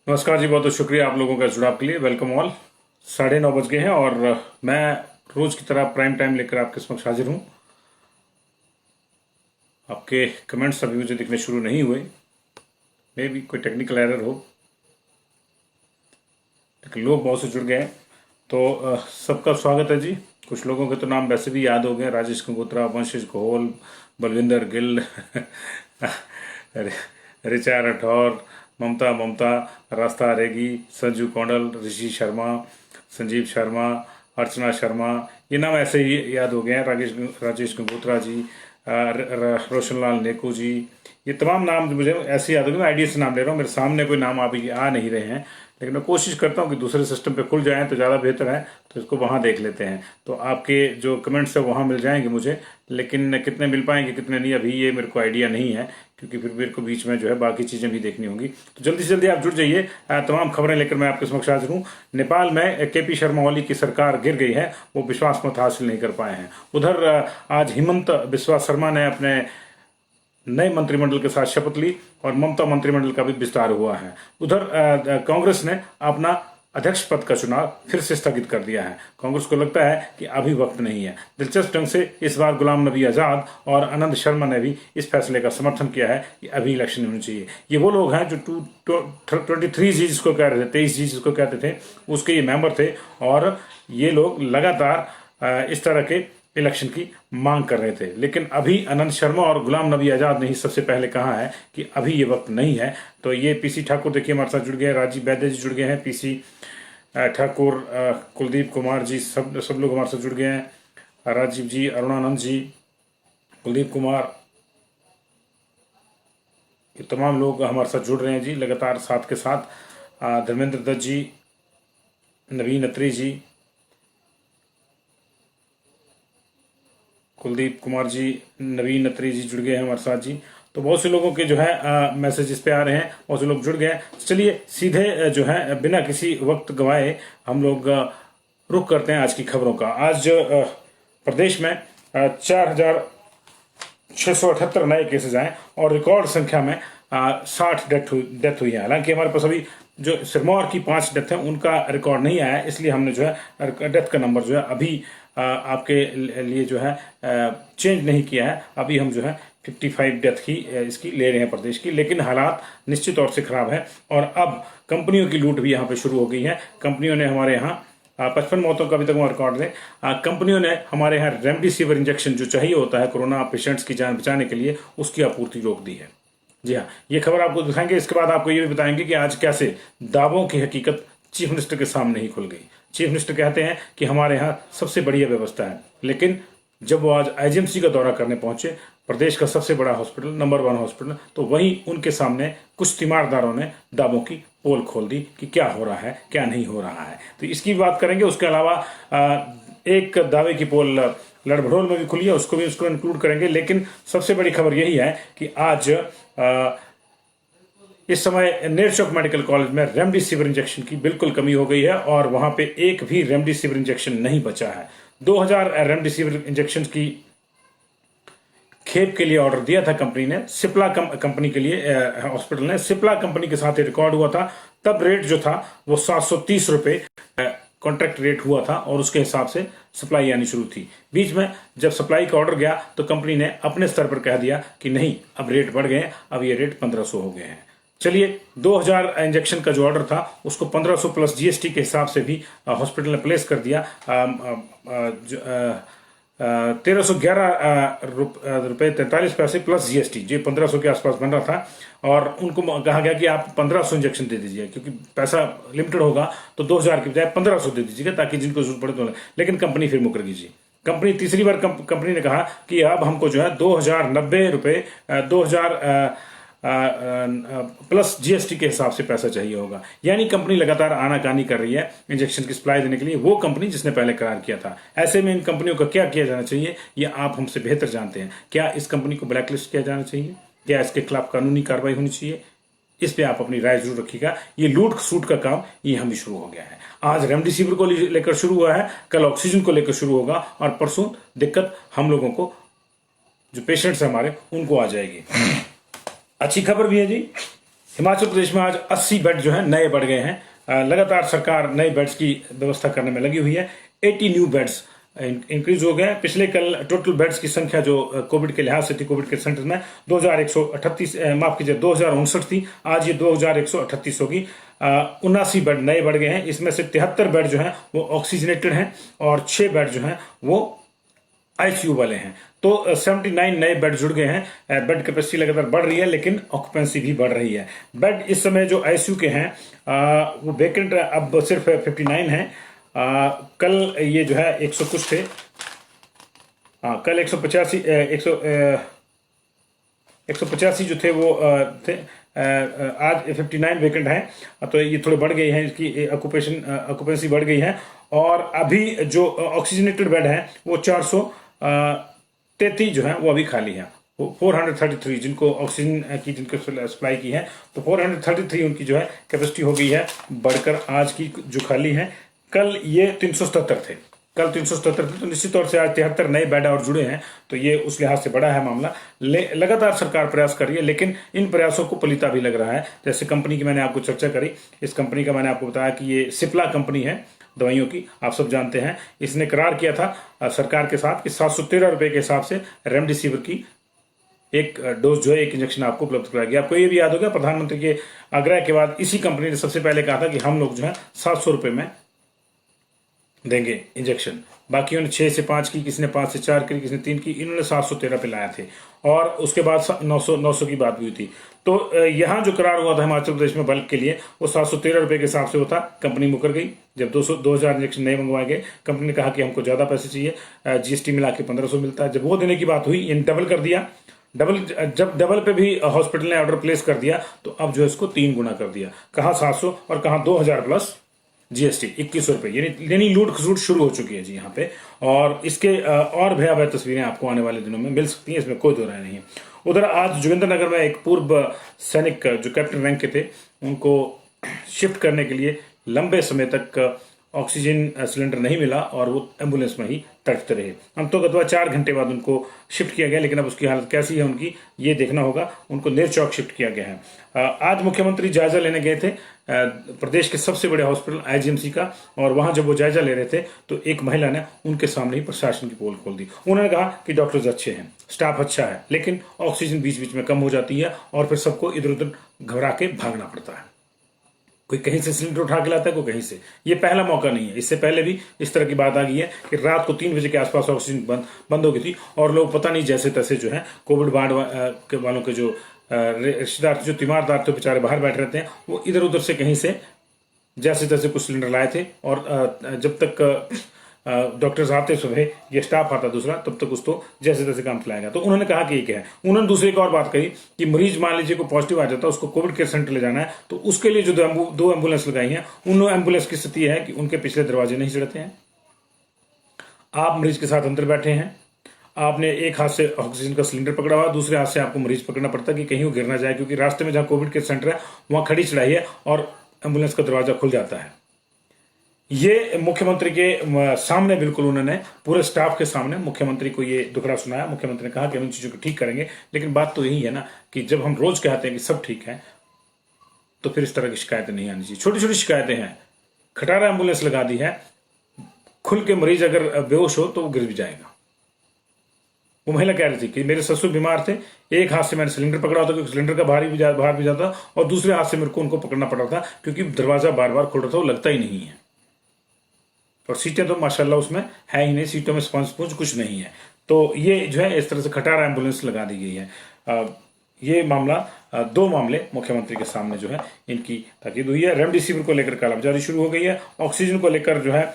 नमस्कार जी, बहुत बहुत शुक्रिया आप लोगों का जुड़ाव के लिए। Welcome all. 9:30 बज गए हैं और मैं रोज की तरह प्राइम टाइम लेकर आपके समक्ष हाजिर हूं। आपके कमेंट्स अभी मुझे दिखने शुरू नहीं हुए, मे भी कोई टेक्निकल एरर हो, लेकिन लोग बहुत से जुड़ गए हैं तो सबका स्वागत है जी। कुछ लोगों के तो नाम वैसे भी याद हो गए, राजेश गंगोत्रा, वंशिज घोल, बलविंदर गिल ऋचा राठौर, ममता ममता, रास्ता रेगी, संजू कौंडल, ऋषि शर्मा, संजीव शर्मा, अर्चना शर्मा, ये नाम ऐसे ही याद हो गए हैं। राजेश गंगोत्रा जी, रोशनलाल नेकू जी, ये तमाम नाम मुझे ऐसे याद हो गए। मैं आईडी से नाम ले रहा हूँ, मेरे सामने कोई नाम अभी आ नहीं रहे हैं, लेकिन मैं कोशिश करता हूँ कि दूसरे सिस्टम पे खुल जाएं तो ज़्यादा बेहतर है। तो इसको वहाँ देख लेते हैं, तो आपके जो कमेंट्स है वहाँ मिल जाएंगे मुझे, लेकिन कितने मिल पाएंगे कितने नहीं अभी ये मेरे को आइडिया नहीं है, क्योंकि फिर मेरे को बीच में जो है बाकी चीज़ें भी देखनी होंगी। तो जल्दी से जल्दी आप जुड़ जाइए। तमाम खबरें लेकर मैं आपके समक्ष हाजिर हूँ। नेपाल में केपी शर्मा ओली की सरकार गिर गई है, वो विश्वास मत हासिल नहीं कर पाए हैं। उधर आज हिमंत बिस्वा शर्मा ने अपने नए मंत्रिमंडल के साथ शपथ ली और ममता मंत्रिमंडल का भी विस्तार हुआ है। उधर कांग्रेस ने अपना अध्यक्ष पद का चुनाव फिर से स्थगित कर दिया है। कांग्रेस को लगता है कि अभी वक्त नहीं है। दिलचस्प ढंग से इस बार गुलाम नबी आजाद और आनंद शर्मा ने भी इस फैसले का समर्थन किया है कि अभी इलेक्शन होनी चाहिए। ये वो लोग हैं जो 23G जिसको कह रहे थे, 23G जिसको कहते थे, उसके ये मेंबर थे और ये लोग लगातार इस तरह के इलेक्शन की मांग कर रहे थे। लेकिन अभी आनंद शर्मा और गुलाम नबी आजाद ने ही सबसे पहले कहा है कि अभी ये वक्त नहीं है। तो ये पीसी ठाकुर देखिए हमारे साथ जुड़ गए, राजीव वैद्य जी जुड़ गए हैं, पीसी ठाकुर, कुलदीप कुमार जी, सब लोग हमारे साथ जुड़ गए हैं। राजीव जी, अरुणानंद जी, कुलदीप कुमार, ये तमाम लोग हमारे साथ जुड़ रहे हैं जी लगातार साथ के साथ। धर्मेंद्र दत्त जी, नवीन अत्री जी, कुलदीप कुमार जी, नवीन अत्री जी जुड़ गए हैं हमारे साथ जी। तो बहुत से लोगों के जो है मैसेज इस पे आ रहे हैं, बहुत से लोग जुड़ गए। चलिए सीधे जो है बिना किसी वक्त गवाए हम लोग रुख करते हैं आज की खबरों का। आज प्रदेश में 4,678 नए केसेज आए और रिकॉर्ड संख्या में 60 डेथ हुई है। हालांकि हमारे पास अभी जो सिरमौर की 5 डेथ है उनका रिकॉर्ड नहीं आया, इसलिए हमने जो है डेथ का नंबर जो है अभी आपके लिए जो है चेंज नहीं किया है। अभी हम जो है 55 डेथ की इसकी ले रहे हैं प्रदेश की, लेकिन हालात निश्चित तौर से खराब है और अब कंपनियों की लूट भी यहाँ पे शुरू हो गई है। कंपनियों ने हमारे यहाँ 55 मौतों का अभी तक रिकॉर्ड है। कंपनियों ने हमारे यहाँ रेमडेसिविर इंजेक्शन जो चाहिए होता है कोरोना पेशेंट्स की जान बचाने के लिए, उसकी आपूर्ति रोक दी है। जी हाँ, ये खबर आपको दिखाएंगे। इसके बाद आपको ये भी बताएंगे कि आज कैसे दावों की हकीकत चीफ मिनिस्टर के सामने ही खुल गई। चीफ मिनिस्टर कहते हैं कि हमारे यहाँ सबसे बढ़िया व्यवस्था है, लेकिन जब वो आज आईजीएमसी का दौरा करने पहुंचे, प्रदेश का सबसे बड़ा हॉस्पिटल, नंबर 1 हॉस्पिटल, तो वहीं उनके सामने कुछ तीमारदारों ने दावों की पोल खोल दी कि क्या हो रहा है क्या नहीं हो रहा है। तो इसकी बात करेंगे। उसके अलावा एक दावे की पोल लड़भड़ोल में भी खुली है, उसको भी इंक्लूड करेंगे। लेकिन सबसे बड़ी खबर यही है कि आज इस समय नेरचौक मेडिकल कॉलेज में रेमडेसिविर इंजेक्शन की बिल्कुल कमी हो गई है और वहां पे एक भी रेमडेसिविर इंजेक्शन नहीं बचा है। 2000 रेमडेसिविर इंजेक्शन की खेप के लिए ऑर्डर दिया था कंपनी ने, सिप्ला कंपनी के लिए हॉस्पिटल ने, सिप्ला कंपनी के साथ रिकॉर्ड हुआ था। तब रेट जो था वो 730 रुपए कॉन्ट्रैक्ट रेट हुआ था और उसके हिसाब से सप्लाई आनी शुरू थी। बीच में जब सप्लाई का ऑर्डर गया तो कंपनी ने अपने स्तर पर कह दिया कि नहीं, अब रेट बढ़ गए, अब ये रेट 1500 हो गए हैं। चलिए 2000 इंजेक्शन का जो ऑर्डर था उसको 1500 प्लस जीएसटी के हिसाब से भी हॉस्पिटल ने प्लेस कर दिया। 1311 रुपए 43 पैसे प्लस जीएसटी, जो 1500 के आसपास बन रहा था। और उनको कहा गया कि आप 1500 इंजेक्शन दे दीजिए, क्योंकि पैसा लिमिटेड होगा, तो 2000 की बजाय 1500 दे दीजिएगा ताकि जिनको जरूरत पड़े तो। लेकिन कंपनी फिर मुकर गई जी। कंपनी तीसरी बार कंपनी ने कहा कि अब हमको जो है 2090 रुपए 2000 प्लस जीएसटी के हिसाब से पैसा चाहिए होगा। यानी कंपनी लगातार आनाकानी कर रही है इंजेक्शन की सप्लाई देने के लिए, वो कंपनी जिसने पहले करार किया था। ऐसे में इन कंपनियों का क्या किया जाना चाहिए ये आप हमसे बेहतर जानते हैं। क्या इस कंपनी को ब्लैकलिस्ट किया जाना चाहिए? क्या इसके खिलाफ कानूनी कार्रवाई होनी चाहिए? इस पे आप अपनी राय जरूर रखिएगा। ये लूट सूट का काम ये हम भी शुरू हो गया है। आज रेमडेसिविर को लेकर शुरू हुआ है, कल ऑक्सीजन को लेकर शुरू होगा और परसों दिक्कत हम लोगों को, जो पेशेंट्स हमारे, उनको आ जाएगी। अच्छी खबर भी है जी, हिमाचल प्रदेश में आज 80 बेड जो है नए बढ़ गए हैं। लगातार सरकार नए बेड्स की व्यवस्था करने में लगी हुई है। 80 न्यू बेड्स इंक्रीज हो गए हैं। पिछले कल टोटल बेड्स की संख्या जो कोविड के लिहाज से थी, कोविड के सेंटर में 2138 माफ कीजिए 2059 थी, आज ये 2138 होगी। 79 बेड नए बढ़ गए हैं। इसमें से 73 बेड जो हैं वो ऑक्सीजनेटेड हैं और 6 बेड जो हैं वो आईसीयू वाले हैं। तो 79 नए बेड जुड़ गए हैं। बेड कैपेसिटी लगातार बढ़ रही है, लेकिन ऑक्यूपेंसी भी बढ़ रही है। बेड इस समय जो आईसीयू के हैं वो वेकेंट अब सिर्फ 59 है। कल ये जो है 100 कुछ थे। कल 185 185 जो थे वो थे। आज 59 वेकेंट हैं, तो ये थोड़े बढ़ गए हैं, इसकी ऑक्यूपेंसी बढ़ गई है। और अभी जो ऑक्सीजनेटेड बेड है वो 433 जो है वो अभी खाली है। 433 जिनको ऑक्सीजन की जिनको सप्लाई की है, तो 433 उनकी जो है कैपेसिटी हो गई है बढ़कर आज की जो खाली है। कल ये 377 थे, कल 377 थे, तो निश्चित तौर से आज 73 नए बेड और जुड़े हैं, तो ये उस लिहाज से बड़ा है मामला। लगातार सरकार प्रयास कर रही है, लेकिन इन प्रयासों को पलीता भी लग रहा है। जैसे कंपनी की मैंने आपको चर्चा करी, इस कंपनी का मैंने आपको बताया कि ये सिप्ला कंपनी है दवाइयों की, आप सब जानते हैं। इसने करार किया था सरकार के साथ कि 713 रुपए के हिसाब से रेमडेसिविर की एक डोज जो है, एक इंजेक्शन आपको उपलब्ध कराएगी। आपको ये भी याद होगा, प्रधानमंत्री के आग्रह के बाद इसी कंपनी ने सबसे पहले कहा था कि हम लोग जो है 700 रुपए में देंगे इंजेक्शन। बाकियों ने 6 से 5 की, किसी ने 5 से 4 की, किसी ने 3 की, इन्होंने 713 पे लाए थे और उसके बाद 900 की बात भी हुई थी। तो यहाँ जो करार हुआ था हिमाचल प्रदेश में बल्क के लिए, वो 713 रुपए के हिसाब से होता। कंपनी मुकर गई जब 2000 इंजेक्शन नए मंगवाए गए। कंपनी ने कहा कि हमको ज्यादा पैसे चाहिए, जीएसटी मिला के 1500 मिलता है। जब वो देने की बात हुई, इन डबल कर दिया। जब डबल पे भी हॉस्पिटल ने ऑर्डर प्लेस कर दिया, तो अब जो है इसको 3 गुना कर दिया। कहा 700 और कहा 2000 प्लस जीएसटी 2100 रुपए, यानी लूट खसूट शुरू हो चुकी है जी यहाँ पे। और इसके और भयावह तस्वीरें आपको आने वाले दिनों में मिल सकती हैं, इसमें कोई दो राय नहीं है। उधर आज जोगिंद्रनगर में एक पूर्व सैनिक जो कैप्टन रैंक के थे, उनको शिफ्ट करने के लिए लंबे समय तक ऑक्सीजन सिलेंडर नहीं मिला और वो एम्बुलेंस में ही तड़पते रहे। अंततः 4 घंटे बाद उनको शिफ्ट किया गया, लेकिन अब उसकी हालत कैसी है उनकी ये देखना होगा। उनको नेरचौक शिफ्ट किया गया है। आज मुख्यमंत्री जायजा लेने गए थे प्रदेश के सबसे बड़े हॉस्पिटल आईजीएमसी का, और वहां जब वो जायजा ले रहे थे तो एक महिला ने उनके सामने ही प्रशासन की पोल खोल दी। उन्होंने कहा कि डॉक्टर्स अच्छे हैं, स्टाफ अच्छा है, लेकिन ऑक्सीजन बीच बीच में कम हो जाती है और फिर सबको इधर उधर घबरा के भागना पड़ता है। कोई कहीं से सिलेंडर उठा के लाता है, कोई कहीं से। ये पहला मौका नहीं है, इससे पहले भी इस तरह की बात आ गई है कि रात को 3 बजे के आसपास ऑक्सीजन बंद हो गई थी और लोग पता नहीं जैसे तैसे जो है कोविड वार्ड वालों के जो रिश्तेदार जो तीमारदार थे बेचारे बाहर बैठे रहते हैं, वो इधर उधर से कहीं से जैसे तैसे कुछ सिलेंडर लाए थे। और जब तक डॉक्टर्स आते सुबह, ये स्टाफ आता दूसरा, तब तक उसको जैसे तैसे काम चलाएगा। तो उन्होंने कहा कि ये क्या है। उन्होंने दूसरी एक और बात कही कि मरीज मान लीजिए को पॉजिटिव आ जाता है, उसको कोविड केयर सेंटर ले जाना है, तो उसके लिए जो 2 एम्बुलेंस लगाई हैं, उन एम्बुलेंस की स्थिति है कि उनके पिछले दरवाजे नहीं चढ़ते हैं। आप मरीज के साथ अंदर बैठे हैं, आपने एक हाथ से ऑक्सीजन का सिलेंडर पकड़ा हुआ, दूसरे हाथ से आपको मरीज पकड़ना पड़ता है कि कहीं वो गिर ना जाए, क्योंकि रास्ते में जहां कोविड केयर सेंटर है वहां खड़ी चढ़ाई है और एम्बुलेंस का दरवाजा खुल जाता है। ये मुख्यमंत्री के सामने, बिल्कुल उन्होंने पूरे स्टाफ के सामने मुख्यमंत्री को ये दुखड़ा सुनाया। मुख्यमंत्री ने कहा कि हम इन चीजों को ठीक करेंगे, लेकिन बात तो यही है ना कि जब हम रोज कहते हैं कि सब ठीक है, तो फिर इस तरह की शिकायतें नहीं आनी चाहिए। छोटी छोटी शिकायतें हैं, खटारा एम्बुलेंस लगा दी है, खुल के मरीज अगर बेहोश हो तो वो गिर भी जाएगा। वो महिला कह रही थी कि मेरे ससुर बीमार थे, एक हाथ से मैंने सिलेंडर पकड़ा होता क्योंकि सिलेंडर का बाहर भी जाता, और दूसरे हाथ से मेरे को उनको पकड़ना पड़ रहा था क्योंकि दरवाजा बार बार खुल रहा था, वो लगता ही नहीं है। और सीटें तो माशाल्लाह उसमें है ही नहीं, सीटों में स्पंज कुछ नहीं है। तो ये जो है इस तरह से खटारा एम्बुलेंस लगा दी गई है। ये मामला 2 मामले मुख्यमंत्री के सामने जो है इनकी ताकीद हुई है। रेमडेसिविर को लेकर कालाबाजारी शुरू हो गई है। ऑक्सीजन को लेकर जो है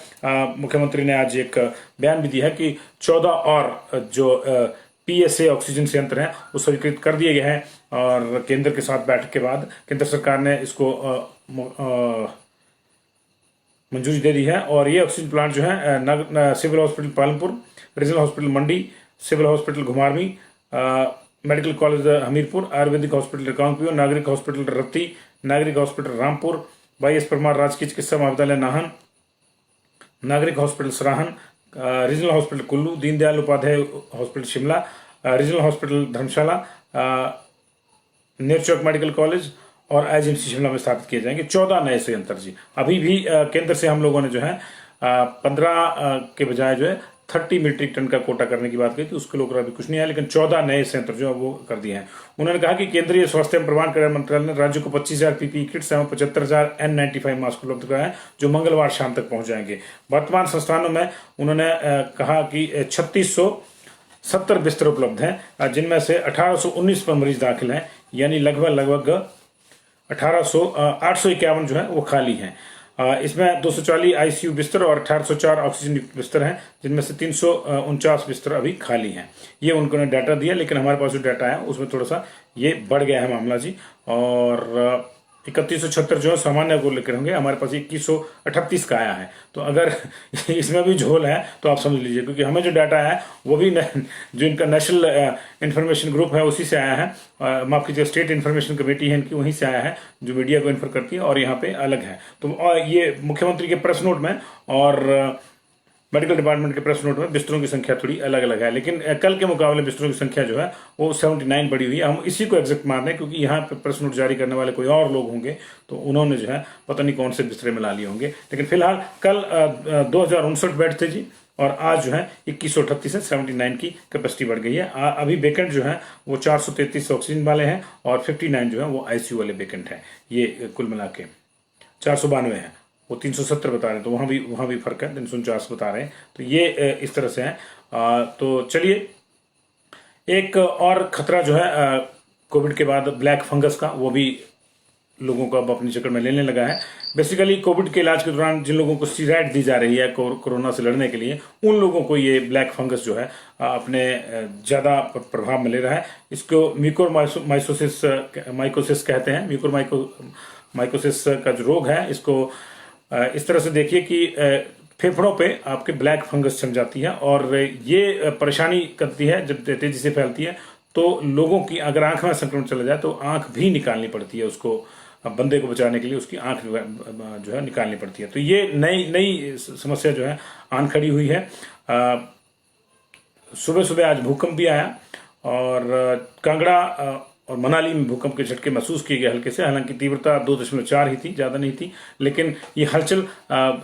मुख्यमंत्री ने आज एक बयान भी दिया है कि 14 और जो पीएसए ऑक्सीजन संयंत्र हैं वो स्वीकृत कर दिए गए हैं, और केंद्र के साथ बैठक के बाद केंद्र सरकार ने इसको मंजूरी दे दी है। और ये ऑक्सीजन प्लांट जो है civil hospital Palampur, regional hospital Mandi, civil hospital घुमारवी, medical college Hamirpur, ayurvedic hospital Reckong Peo, नागरिक हॉस्पिटल रत्ती, नागरिक हॉस्पिटल रामपुर, वाईएस परमार राजकीय चिकित्सा महाविद्यालय नाहन, नागरिक hospital Sarahan, regional hospital Kullu, Deendayal Upadhyay hospital Shimla, regional hospital Dharamshala, Nerchowk medical college और आईजीएमसी शिमला में स्थापित किए जाएंगे। 14 नए संयंत्र जी। अभी भी केंद्र से हम लोगों ने जो है 15 के बजाय जो है 30 मीट्रिक टन का कोटा करने की बात कही थी, उसके लोग अभी कुछ नहीं है, लेकिन 14 नए संयंत्र जो है वो कर दिए हैं। उन्होंने कहा कि केंद्रीय स्वास्थ्य एवं परिवार कल्याण मंत्रालय ने राज्यों को 25,000 पीपीई किट्स एवं 75,000 N95 मास्क उपलब्ध कराए हैं, जो मंगलवार शाम तक पहुंच जाएंगे। वर्तमान संस्थानों में उन्होंने कहा कि 3670 बिस्तर उपलब्ध हैं, जिनमें से 1819 पर मरीज दाखिल हैं, यानी लगभग 851 जो है वो खाली हैं। इसमें 240 आईसीयू बिस्तर और 1804 ऑक्सीजन युक्त बिस्तर हैं, जिनमें से 349 बिस्तर अभी खाली हैं। ये उन्होंने डाटा दिया, लेकिन हमारे पास जो डाटा है उसमें थोड़ा सा ये बढ़ गया है मामला जी। और 3176 जो है सामान्य को लेकर होंगे, हमारे पास 2138 का आया है। तो अगर इसमें भी झोल है तो आप समझ लीजिए, क्योंकि हमें जो डाटा है वो भी जो इनका नेशनल इंफॉर्मेशन ग्रुप है उसी से आया है, माफ कीजिए स्टेट इंफॉर्मेशन कमेटी है इनकी, वहीं से आया है जो मीडिया को इन्फॉर्म करती है, और यहाँ पे अलग है। तो ये मुख्यमंत्री के प्रेस नोट में और मेडिकल डिपार्टमेंट के प्रेस नोट में बिस्तरों की संख्या थोड़ी अलग अलग है, लेकिन कल के मुकाबले बिस्तरों की संख्या जो है वो 79 बढ़ी हुई है। हम इसी को एग्जैक्ट मान रहे हैं, क्योंकि यहाँ पे प्रेस नोट जारी करने वाले कोई और लोग होंगे, तो उन्होंने जो है पता नहीं कौन से बिस्तरे में ला लिए होंगे। लेकिन फिलहाल कल 2059 बेड थे जी, और आज जो है 2138 से 79 की कैपेसिटी बढ़ गई है। अभी वेकेंट जो है वो 433 ऑक्सीजन वाले हैं, और 59 जो है वो आईसीयू वाले वेकेंट हैं। ये कुल मिला के 492 है, वो 370 बता रहे हैं, तो वहाँ भी फर्क है, 349 बता रहे हैं। तो ये इस तरह से है। तो चलिए, एक और खतरा जो है कोविड के बाद ब्लैक फंगस का, वो भी लोगों को अब अपनी चक्कर में लेने लगा है। बेसिकली कोविड के इलाज के दौरान जिन लोगों को स्टीरॉयड दी जा रही है कोरोना से लड़ने के लिए, उन लोगों को ये ब्लैक फंगस जो है अपने ज़्यादा प्रभाव में ले रहा है। इसको माइकोसिस कहते हैं। म्यूकोरमाइकोसिस का जो रोग है, इसको इस तरह से देखिए कि फेफड़ों पे आपके ब्लैक फंगस जम जाती है, और ये परेशानी करती है जब तेजी से फैलती है। तो लोगों की अगर आंख में संक्रमण चला जाए तो आंख भी निकालनी पड़ती है, उसको बंदे को बचाने के लिए उसकी आंख जो है निकालनी पड़ती है। तो ये नई समस्या जो है आन खड़ी हुई है। सुबह सुबह आज भूकंप भी आया, और कांगड़ा और मनाली में भूकंप के झटके महसूस किए गए हल्के से। हालांकि तीव्रता 2.4 ही थी, ज़्यादा नहीं थी, लेकिन ये हलचल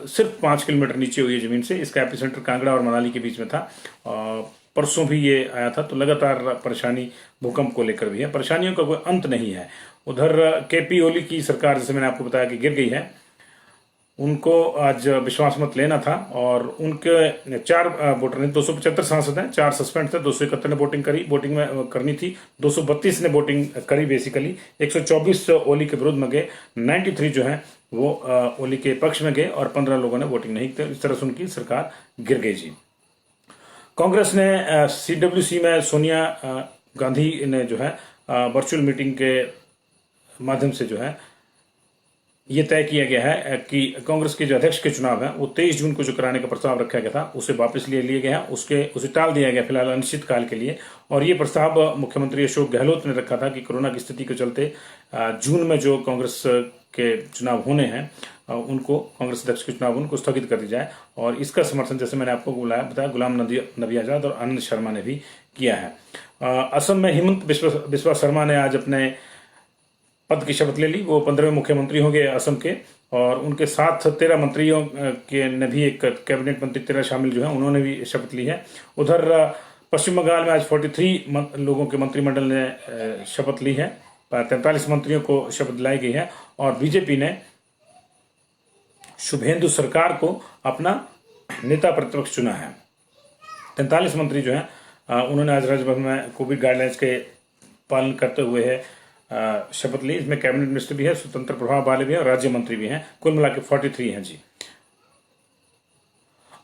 सिर्फ 5 किलोमीटर नीचे हुई है ज़मीन से। इसका एपिसेंटर कांगड़ा और मनाली के बीच में था। परसों भी ये आया था। तो लगातार परेशानी भूकंप को लेकर भी है, परेशानियों का कोई अंत नहीं है। उधर केपी ओली की सरकार, जैसे मैंने आपको बताया कि गिर गई है, उनको आज विश्वास मत लेना था, और उनके 4 वोटर ने, 275 सांसद हैं, 4 सस्पेंड थे, 271 ने वोटिंग में करनी थी, 232 ने वोटिंग करी बेसिकली, 124 ओली के विरुद्ध में गए, 93 जो है वो ओली के पक्ष में गए, और 15 लोगों ने वोटिंग नहीं की। इस तरह से उनकी सरकार गिर गई जी। कांग्रेस ने CWC में सोनिया गांधी ने जो है वर्चुअल मीटिंग के माध्यम से जो है ये तय किया गया है कि कांग्रेस के जो अध्यक्ष के चुनाव है वो 23 जून को जो कराने का प्रस्ताव रखा गया था उसे वापस ले लिया गया है, उसे टाल दिया गया फिलहाल अनिश्चित काल के लिए। और ये प्रस्ताव मुख्यमंत्री अशोक गहलोत ने रखा था कि कोरोना की स्थिति के चलते जून में जो कांग्रेस के चुनाव होने हैं उनको, कांग्रेस अध्यक्ष के चुनाव उनको स्थगित कर दी जाए। और इसका समर्थन, जैसे मैंने आपको बताया, गुलाम नबी आजाद और आनंद शर्मा ने भी किया है। असम में हिमंत बिस्वा शर्मा ने आज अपने पद की शपथ ले ली। वो 15वें मुख्यमंत्री होंगे असम के, और उनके साथ 13 मंत्रियों के ने भी, एक कैबिनेट मंत्री 13 शामिल जो है उन्होंने भी शपथ ली है। उधर पश्चिम बंगाल में आज 43 लोगों के मंत्रिमंडल ने शपथ ली है, 43 मंत्रियों को शपथ दिलाई गई है, और बीजेपी ने शुभेंदु सरकार को अपना नेता प्रतिपक्ष चुना है। 43 मंत्री जो है उन्होंने आज राज्यभर में कोविड गाइडलाइंस के पालन करते हुए है शपथ ली। इसमें कैबिनेट मिनिस्टर भी है, स्वतंत्र प्रभाव वाले भी हैं, और राज्य मंत्री भी हैं। कुल मिला के 43 हैं जी।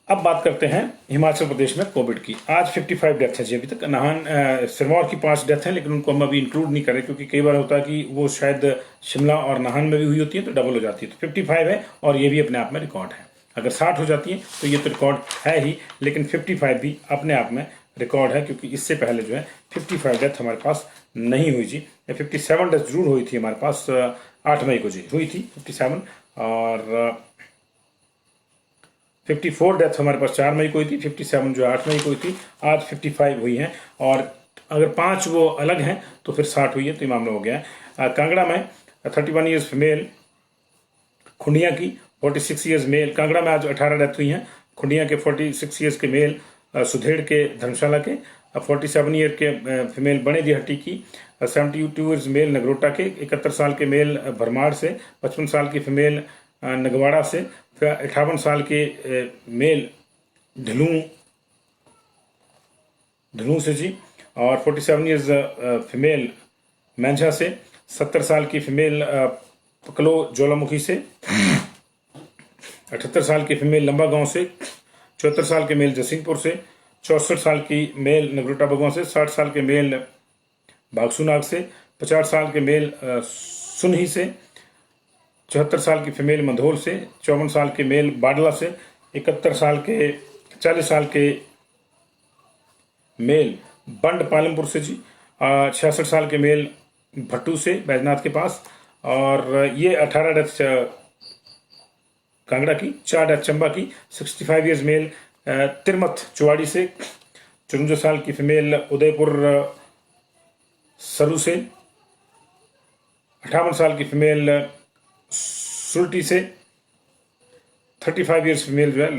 अब बात करते हैं हिमाचल प्रदेश में कोविड की। आज 55 डेथ है जी अभी तक। नाहन सिरमौर की 5 डेथ हैं, लेकिन उनको हम अभी इंक्लूड नहीं करें, क्योंकि कई बार होता है कि वो शायद शिमला और नाहन में भी हुई होती है तो डबल हो जाती है। तो 55 है, और ये भी अपने आप में रिकॉर्ड है। अगर 60 हो जाती है तो ये तो रिकॉर्ड है ही, लेकिन 55 भी अपने आप में रिकॉर्ड है, क्योंकि इससे पहले जो है 55 डेथ हमारे पास नहीं हुई जी। 57 डेथ जरूर हुई थी हमारे पास 8 मई को जी हुई थी 57, और 54 डेथ हमारे पास 4 मई को हुई थी, 57 जो 8 मई को हुई थी। आज 55 हुई हैं, और अगर 5 वो अलग हैं तो फिर 60 हुई है, तो ये मामला हो गया है। कांगड़ा में 31 ईयर्स फीमेल खुंडिया की, 46 ईयर्स मेल। कांगड़ा में आज 18 डेथ हुई हैं। खुंडिया के 46 ईयर्स के मेल, सुधेड़ के धर्मशाला के 47 ईयर के फीमेल बड़े दिहट्टी की, 72 ईयर्स मेल नगरोटा के, 71 साल के मेल भरमाड़ से, 55 साल की फीमेल नगवाड़ा से, 58 साल के मेल ढलू से जी, और 47 ईयर्स फीमेल मेंझा से, 70 साल की फीमेल पकलो ज्वालामुखी से, 78 साल की फीमेल लंबा गांव से, 74 साल के मेल जसिंहपुर से, 64 साल की मेल नगरोटा बगवां से, 60 साल के मेल बागसूनाग से, 50 साल के मेल सुनही से, 74 साल की फीमेल मंधोल से, 54 साल के मेल बाडला से, 40 साल के मेल बंड पालमपुर से जी, 66 साल के मेल भट्टू से बैजनाथ के पास, और ये 18 डेथ कांगड़ा की, 4 डेथ चंबा की, 65 ईयर्स मेल तिरमथ चुवाड़ी से, 54 साल की फीमेल उदयपुर सरू से, 58 साल की फीमेल सुल्टी से, 35 ईयर्स फीमेल जो है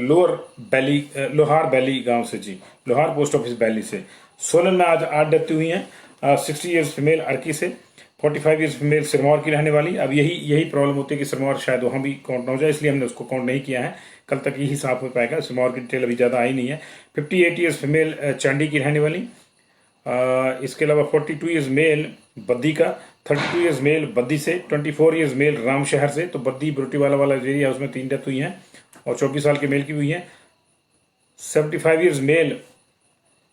लोहार बैली गांव से जी, लोहार पोस्ट ऑफिस बैली से। सोलन में आज 8 डेथ हुई हैं। 60 ईयर्स फीमेल अरकी से, 45 ईयर्स फीमेल सिरमौर की रहने वाली। अब यही प्रॉब्लम होती है कि सिरमौर शायद वहाँ भी काउंट ना हो जाए, इसलिए हमने उसको काउंट नहीं किया है। कल तक यही साफ हो पाएगा, सिरमौर की डिटेल अभी ज़्यादा आई नहीं है। 58 ईयर्स फीमेल चांडी की रहने वाली। इसके अलावा 42 ईयर्स मेल बद्दी का, 32 ईयर्स मेल बद्दी से, 24 ईयर्स मेल रामशहर से, तो बद्दी बुरटीवाला वाला एरिया उसमें 3 डेथ हुई हैं, और 24 साल के मेल की हुई है। 75 ईयर्स मेल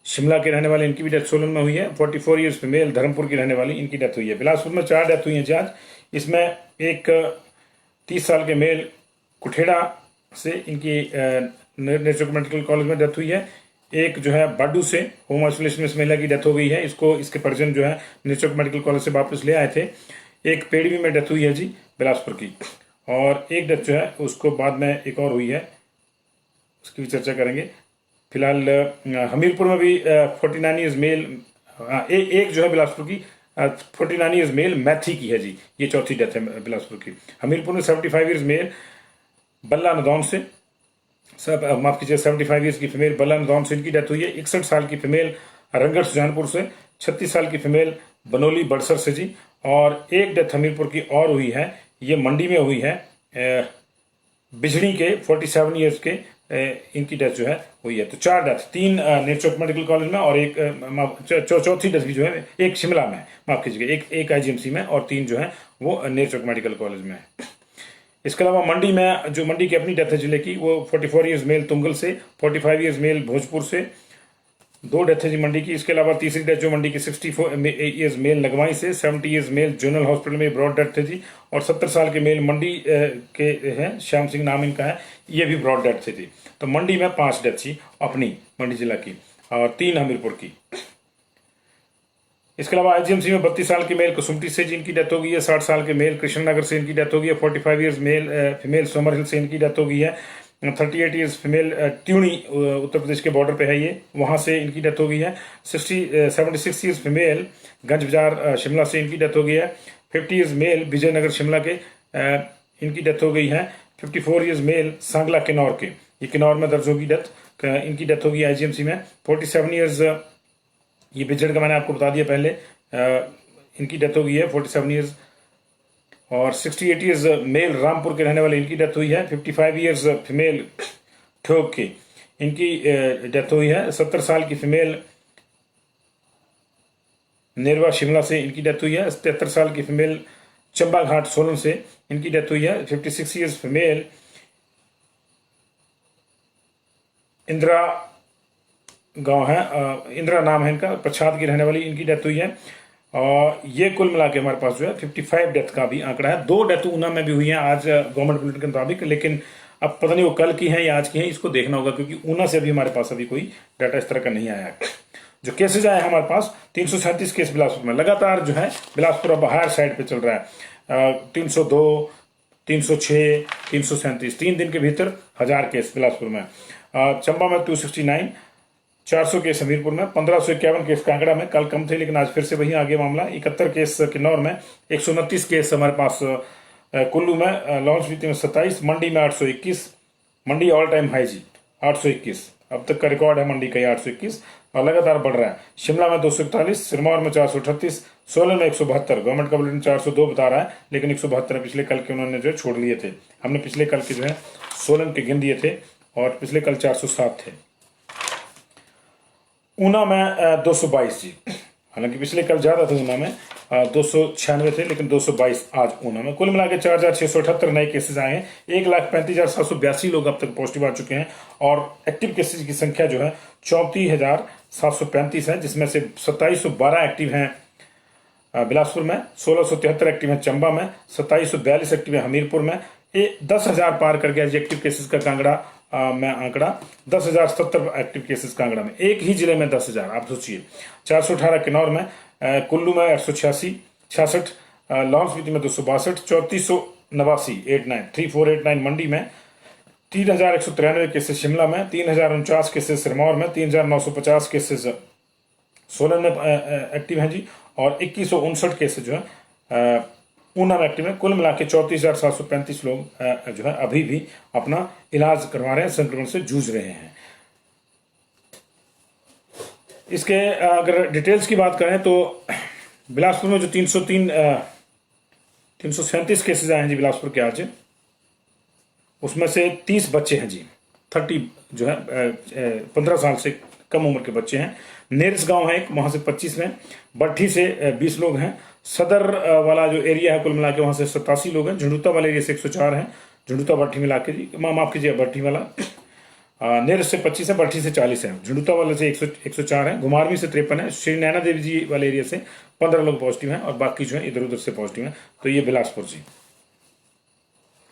शिमला के रहने वाले, इनकी भी डेथ सोलन में हुई है। 44 ईयर्स फीमेल धर्मपुर की रहने वाली, इनकी डेथ हुई है। बिलासपुर में 4 डेथ हुई हैं आज। इसमें एक 30 साल के मेल कुठेड़ा से, इनकी नेचुरल मेडिकल कॉलेज में डेथ हुई है। एक जो है बाडू से होम आइसोलेशन में इस महिला की डेथ हो गई है, इसके परिजन जो है नेचुरल मेडिकल कॉलेज से वापस ले आए थे। एक पेड़वी में डेथ हुई है जी बिलासपुर की, और एक डेथ जो है उसको बाद में एक और हुई है, उसकी भी चर्चा करेंगे। फिलहाल हमीरपुर में भी 49 ईयर्स मेल, एक जो है बिलासपुर की 49 ईयर्स मेल मैथी की है जी, ये चौथी डेथ है बिलासपुर की। हमीरपुर में 75 ईयर्स मेल बल्ला नदौन से, माफ कीजिए 75 ईयर्स की फीमेल बल्ला नदौन से, इनकी डेथ हुई है। 61 साल की फीमेल रंगढ़ सुजानपुर से, 36 साल की फीमेल बनोली बड़सर से जी, और एक डेथ हमीरपुर की और हुई है, ये मंडी में हुई है, बिजड़ी के 47 ईयर्स के इनकी डेथ जो है हुई है। तो 4 डेथ, 3 नेचुरल मेडिकल कॉलेज में, और एक चौथी डेथ भी जो है एक शिमला में, माफ कीजिएगा एक आईजीएमसी में, और 3 जो है वो नेचुरल मेडिकल कॉलेज में है। इसके अलावा मंडी में जो मंडी की अपनी डेथ है जिले की, वो 44 ईयर्स मेल तुंगल से, 45 ईयर्स मेल भोजपुर से, 2 डेथ है जी मंडी की। इसके अलावा तीसरी डेथ जो मंडी की 64 ईयर्स मेल लगवाई से, 70 ईयर्स मेल जनरल हॉस्पिटल में ब्रॉड डेथ थे जी, और 70 साल के मेल मंडी के हैं, श्याम सिंह नाम इनका है, ये भी ब्रॉड डेथ थे जी। तो मंडी में 5 डेथ थी अपनी मंडी जिला की, और 3 हमीरपुर की। इसके अलावा आईजीएमसी में 32 साल के मेल कुसुमटी से जिनकी डेथ हो गई है, 60 साल के मेल कृष्णनगर से इनकी डेथ हो गई है, 45 ईयर्स मेल फीमेल सोमर हिल से इनकी डेथ हो गई है, 38 ईयर्स फीमेल ट्यूनी उत्तर प्रदेश के बॉर्डर पे है ये, वहाँ से इनकी डेथ हो गई है। 76 ईयर्स फीमेल गंज बाजार शिमला से इनकी डेथ हो गई है। 50 ईयर्स मेल विजयनगर शिमला के इनकी डेथ हो गई है। 54 ईयर्स मेल सांगला किन्नौर के, ये किन्नौर में दर्ज होगी डेथ, इनकी डेथ होगी आईजीएमसी में। 47 ईयर्स ये बिजड़ का मैंने आपको बता दिया पहले, इनकी डेथ हो गई है 47 ईयर्स। और 68 ईयर्स मेल रामपुर के रहने वाले, इनकी डेथ हुई है। 55 ईयर्स फीमेल ठोक के, इनकी डेथ हुई है। 70 साल की फीमेल नेरवा शिमला से, इनकी डेथ हुई है। 73 साल की फीमेल चंबा घाट सोलन से, इनकी डेथ हुई है। 56 ईयर्स फीमेल इंदिरा गांव है, इंदिरा नाम है इनका, प्रसाद की रहने वाली, इनकी डेथ हुई है। और ये कुल मिला के हमारे पास जो है 55 डेथ का भी आंकड़ा है। 2 डेथ ऊना में भी हुई हैं आज गवर्नमेंट बुलेटिन के मुताबिक, लेकिन अब पता नहीं वो कल की हैं या आज की हैं, इसको देखना होगा, क्योंकि ऊना से अभी हमारे पास अभी कोई डाटा इस तरह का नहीं आया है। जो केसेज आए हमारे पास 337 केस बिलासपुर में, लगातार जो है बिलासपुर अब हायर साइड पे चल रहा है। 302, 306, 337, 3 दिन के भीतर 1000 केस बिलासपुर में। चंबा में 269, 400 केस हमीरपुर में, 1551 केस कांगड़ा में। कल कम थे लेकिन आज फिर से वही आगे मामला। 71 केस किन्नौर में, 129 केस हमारे पास कुल्लू में, लाहौल स्पीति में 27, मंडी में 821। मंडी ऑल टाइम हाई जी 821, अब तक का रिकॉर्ड है मंडी का ये 821 और लगातार बढ़ रहा है। शिमला में 241, सिरमौर में 438, सोलन में 172। गवर्नमेंट का बुलेटिन 402 बता रहा है लेकिन 172 पिछले कल के उन्होंने जो है छोड़ लिए थे। हमने पिछले कल के जो है सोलन के गिन दिए थे और पिछले कल 407 थे। ऊना में 222 जी, हालांकि पिछले कल ज्यादा थे ऊना में, 296 थे लेकिन 222 आज ऊना में। कुल मिला के 4,678 नए केसेस आए हैं। 1,35,782 लोग अब तक पॉजिटिव आ चुके हैं और एक्टिव केसेस की संख्या जो है 34,735 है, जिसमें से 2,712 एक्टिव हैं बिलासपुर में, 1,673 एक्टिव हैं चंबा में, 2,742 एक्टिव है हमीरपुर में। 10,000 पार कर गया एक्टिव केसेस का कांगड़ा में आंकड़ा, 10,070 एक्टिव केसेस कांगड़ा में, एक ही जिले में 10,000। आप सोचिए, 418 किन्नौर में, कुल्लू में 886, 66, लाहौल स्पीति में 262, 3489 3489 मंडी में, 3,193 केसेस शिमला में, 3,049 केसेस सिरमौर में, 3,950 केसेस सोलन में एक्टिव हैं जी, और 2,159 केसेस जो है ऊना में एक्टिव है। कुल मिला के 34,735 लोग जो है अभी भी अपना इलाज करवा रहे हैं, संक्रमण से जूझ रहे हैं। इसके अगर डिटेल्स की बात करें तो बिलासपुर में जो 337 केसेस आए हैं जी बिलासपुर के आज, उसमें से 30 बच्चे हैं जी, 30 जो है 15 साल से कम उम्र के बच्चे हैं। नेरस गांव है एक, वहां से 25 हैं, बट्ठी से 20 लोग हैं, सदर वाला जो एरिया है कुल मिला के वहां से 87 लोग हैं, झंडूता वाले एरिया से 104 हैं, झंडूता बट्ठी मिला के जी, माफ कीजिए बट्ठी वाला, नेरस से 25 है, बट्ठी से 40 है, झंडूता वाले से 104 है, घुमारवी से 53 है, श्री नैना देवी जी वाले एरिया से 15 लोग पॉजिटिव हैं और बाकी जो है इधर उधर से पॉजिटिव हैं। तो ये बिलासपुर जी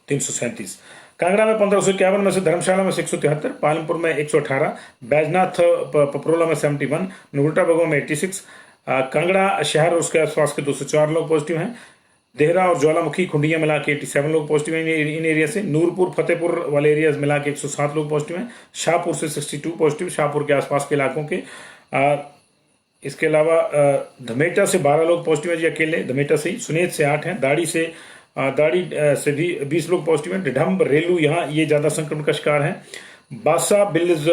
337, कांगड़ा में 1551 में से, धर्मशाला में 173, पालमपुर में 118, बैजनाथ पपरोला में 71, नगरोटा बगवा में 86, कांगड़ा शहर और उसके आसपास के 204 लोग पॉजिटिव हैं। देहरा और ज्वालामुखी खुंडिया मिला के 87 लोग पॉजिटिव हैं इन एरिया से। नूरपुर फतेहपुर वाले एरियाज मिला के 107 लोग पॉजिटिव हैं। शाहपुर से 62 पॉजिटिव, शाहपुर के आसपास के इलाकों के। इसके अलावा धमेटा से 12 लोग पॉजिटिव हैं जी अकेले, धमेटा से ही। सुनेत से 8 हैं, दाड़ी से भी 20 लोग पॉजिटिव हैं। डिडम्ब रेलू यहाँ ये ज्यादा संक्रमण का शिकार है। बासा बिल्ज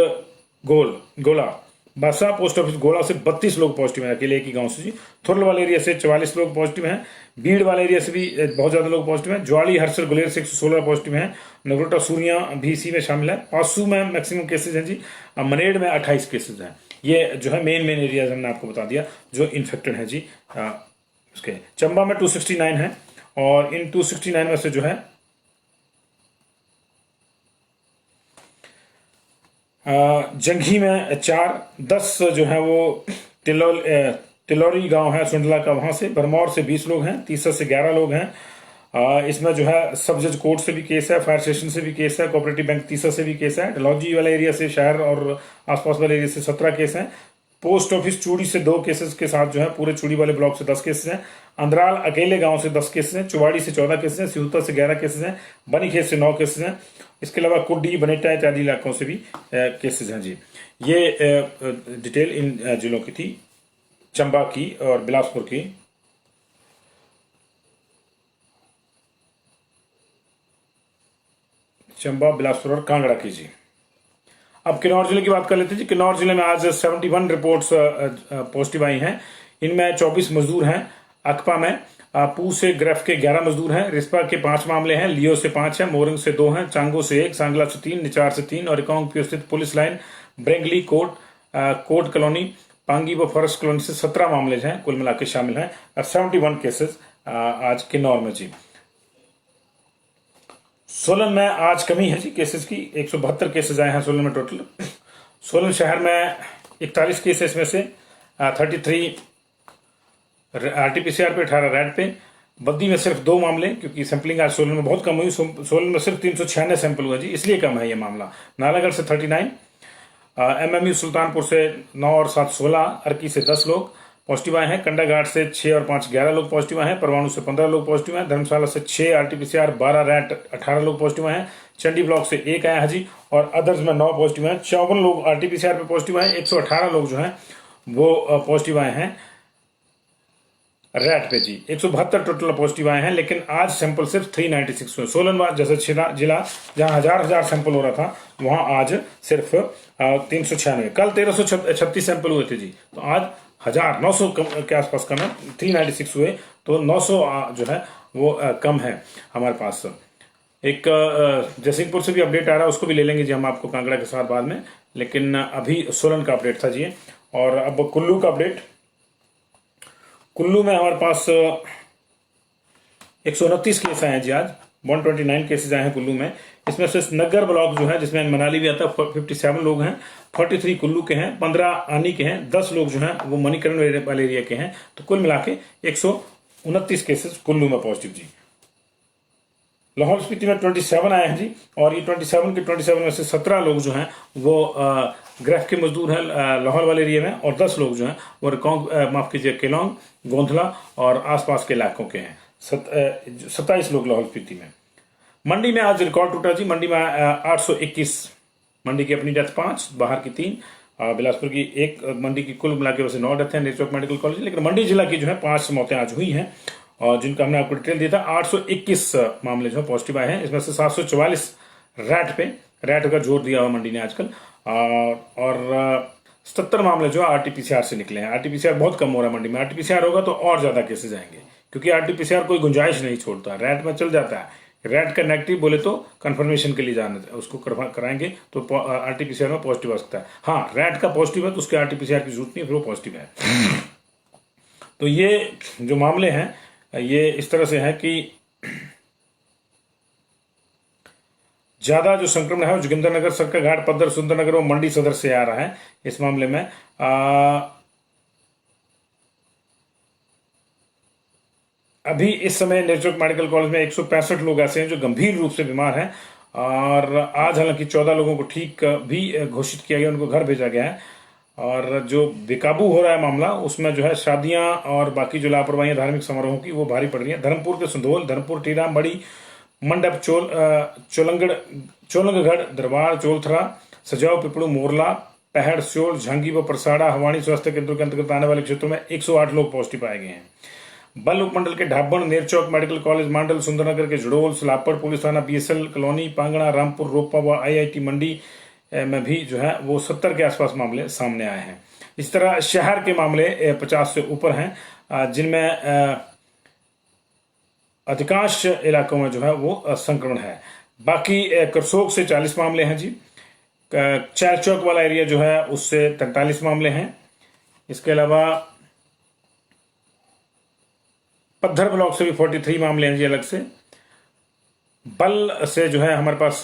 गोला बासा पोस्ट ऑफिस गोला से 32 लोग पॉजिटिव हैं अकेले एक ही गांव से जी। थुरल वाले एरिया से 44 लोग पॉजिटिव हैं। बीड़ वाले एरिया से भी बहुत ज्यादा लोग पॉजिटिव हैं। ज्वाली हरसर गुलेर से 116 पॉजिटिव हैं। नगरोटा सूरिया भी इसी में शामिल है। पासू में मैक्सिमम केसेज हैं जी। मनेड़ में 28 केसेज हैं। ये जो है मेन एरियाज हमने आपको बता दिया जो इन्फेक्टेड है जी। उसके चंबा में 269 है और इन 269 में से जो है जंघी में 4, 10 जो है वो तिलौरी गांव है सुंडला का, वहां से। भरमौर से 20 लोग हैं। तीसरा से 11 लोग हैं। इसमें जो है सब जज कोर्ट से भी केस है, फायर स्टेशन से भी केस है, कोऑपरेटिव बैंक तीसरा से भी केस है। डलहौजी वाले एरिया से, शहर और आसपास वाले एरिया से 17 केस हैं। पोस्ट ऑफिस चूड़ी से 2 केसेस के साथ जो है पूरे चूड़ी वाले ब्लॉक से 10 केसेस हैं। अंदराल अकेले गांव से 10 केसेस हैं। चुवाड़ी से 14 केसेस हैं। सिहुता से 11 केसेस हैं। बनीखेत से 9 केसेस हैं। इसके अलावा कुड्डी, बनेटा इत्यादि इलाकों से भी केसेस हैं जी। ये डिटेल इन जिलों की थी, चंबा की और बिलासपुर की। चंबा, बिलासपुर और कांगड़ा की जी। अब किन्नौर जिले की बात कर लेते हैं जी। किन्नौर जिले में आज 71 रिपोर्ट्स पॉजिटिव आई हैं। इनमें 24 मजदूर हैं। अकपा में पू से ग्रेफ के 11 मजदूर हैं। रिस्पा के 5 मामले हैं। लियो से 5 है, मोरंग से 2 हैं, चांगो से 1, सांगला से 3, निचार से 3 और रिकांगपियो स्थित police line, Brengli court colony, Pangi व फॉरेस्ट कॉलोनी से 17 मामले हैं कुल मिलाकर शामिल हैं। 71 केसेस आज किन्नौर में जी। सोलन में आज कमी है जी केसेस की। 172 केसेस आए हैं सोलन में टोटल। सोलन शहर में 41 केसेस में से 33 RT-PCR पे, 18 रैट पे। बद्दी में सिर्फ 2 मामले, क्योंकि सैंपलिंग आज सोलन में बहुत कम हुई। सोलन में सिर्फ 396 सैंपल हुआ जी, इसलिए कम है ये मामला। नालागढ़ से 39, MMU सुल्तानपुर से 9 और 7 16, अर्की से 10 लोग पॉजिटिव आए हैं। कंडाघाट से 6 और 5 11 लोग पॉजिटिव आए हैं। परवाणु से 15 लोग पॉजिटिव हैं। धर्मशाला से 6 RT-PCR, 12 रैट, 18 लोग पॉजिटिव आए हैं। चंडी ब्लॉक से 1 आया है जी, और अदर्स में 9 पॉजिटिव हैं। 54 लोग आरटीपीसीआर पे पॉजिटिव आए, 118 लोग जो हैं वो पॉजिटिव आए हैं रैट पे जी। 172 टोटल पॉजिटिव आए हैं, लेकिन आज सैंपल सिर्फ 396 हुए। सोलन जैसे जिला जहां हजार सैंपल हो रहा था, वहां आज सिर्फ 396। कल 1336 सैंपल हुए थे जी, तो आज 900 के आसपास कम है, 396 हुए, तो 900 जो है वो कम है हमारे पास। एक जयसिंहपुर से भी अपडेट आ रहा है, उसको भी ले लेंगे जी हम आपको कांगड़ा के साथ बाद में, लेकिन अभी सोलन का अपडेट था जी। और अब कुल्लू का अपडेट। कुल्लू में हमारे पास 129 केस आए हैं जी आज, 129 केसेस आए हैं कुल्लू में। इसमें से नगर ब्लॉक जो है, जिसमें मनाली भी आता है, 57 लोग हैं, 43 कुल्लू के हैं, 15 आनी के हैं, 10 लोग जो हैं वो मणिकरण वाले एरिया के हैं। तो कुल मिला के 129 केसेस कुल्लू में पॉजिटिव जी। लाहौल स्पीति में 27 आए हैं जी, और ये 27 में से 17 लोग जो हैं वो ग्रेफ के मजदूर हैं लाहौल वाले एरिया में, और 10 लोग जो हैं वो माफ कीजिए केलोंग, गोंधला और आसपास के इलाकों के हैं। 27 लोग लाहौल स्पीति में। मंडी में आज रिकॉर्ड टूटा जी। मंडी में 821, मंडी की अपनी डेथ 5, बाहर की 3, बिलासपुर की 1। मंडी की कुल मिला के वैसे 9 डेथ है नेचुरल मेडिकल कॉलेज, लेकिन मंडी जिला की जो है 5 मौतें आज हुई हैं, और जिनका हमने आपको डिटेल दिया था। 821 मामले जो पॉजिटिव आए हैं, इसमें से 744 रैट का जोर दिया हुआ मंडी ने आजकल, और 77 मामले जो आरटीपीसीआर से निकले हैं। आरटीपीसीआर बहुत कम हो रहा है मंडी में, आरटीपीसीआर होगा तो और ज्यादा केसेस आएंगे, क्योंकि आरटीपीसीआर कोई गुंजाइश नहीं छोड़ता, रैट में चल जाता है। रैट का नेगेटिव बोले तो कंफर्मेशन के लिए जाना, उसको कराएंगे तो आरटीपीसीआर में पॉजिटिव आ सकता है। हाँ, रैट का पॉजिटिव है तो उसके आरटीपीसीआर की जरूरत नहीं, फिर वो पॉजिटिव है। तो ये जो मामले हैं ये इस तरह से है कि ज्यादा जो संक्रमण है वो जोगिंदरनगर, सरकाघाट, पद्दर, सुंदरनगर और मंडी सदर से आ रहा है। इस मामले में अभी इस समय नेचुरल मेडिकल कॉलेज में 165 लोग ऐसे हैं जो गंभीर रूप से बीमार हैं, और आज हालांकि 14 लोगों को ठीक भी घोषित किया गया, उनको घर भेजा गया है। और जो बेकाबू हो रहा है मामला, उसमें जो है शादियां और बाकी जो लापरवाही धार्मिक समारोहों की वो भारी पड़ रही है। धर्मपुर के सुंधोल, धर्मपुर, टीरा, मड़ी, मंडप, चोलंगगढ़, दरबार, चोलथरा, सजाओ, पिपड़ू, मोरला, पहड़, स्योल, झांगी व परसाड़ा हवाणी स्वास्थ्य केंद्रों के अंतर्गत आने वाले क्षेत्रों में 108 लोग पॉजिटिव पाए गए हैं। बल उपमंडल के ढाबण, नेरचौक मेडिकल कॉलेज, मांडल, सुंदरनगर के जुड़ोल, सलापड़ पुलिस थाना, बीएसएल कॉलोनी, पांगड़ा, रामपुर, रोपा व आईआईटी मंडी में भी जो है वो 70 के आसपास मामले सामने आए हैं। इस तरह शहर के मामले 50 से ऊपर हैं, जिनमें अधिकांश इलाकों में जो है वो संक्रमण है। बाकी करसोग से 40 मामले हैं जी। चार चौक वाला एरिया जो है उससे 43 मामले हैं। इसके अलावा पत्थर ब्लॉक से भी 43 मामले हैं जी अलग से। बल से जो है हमारे पास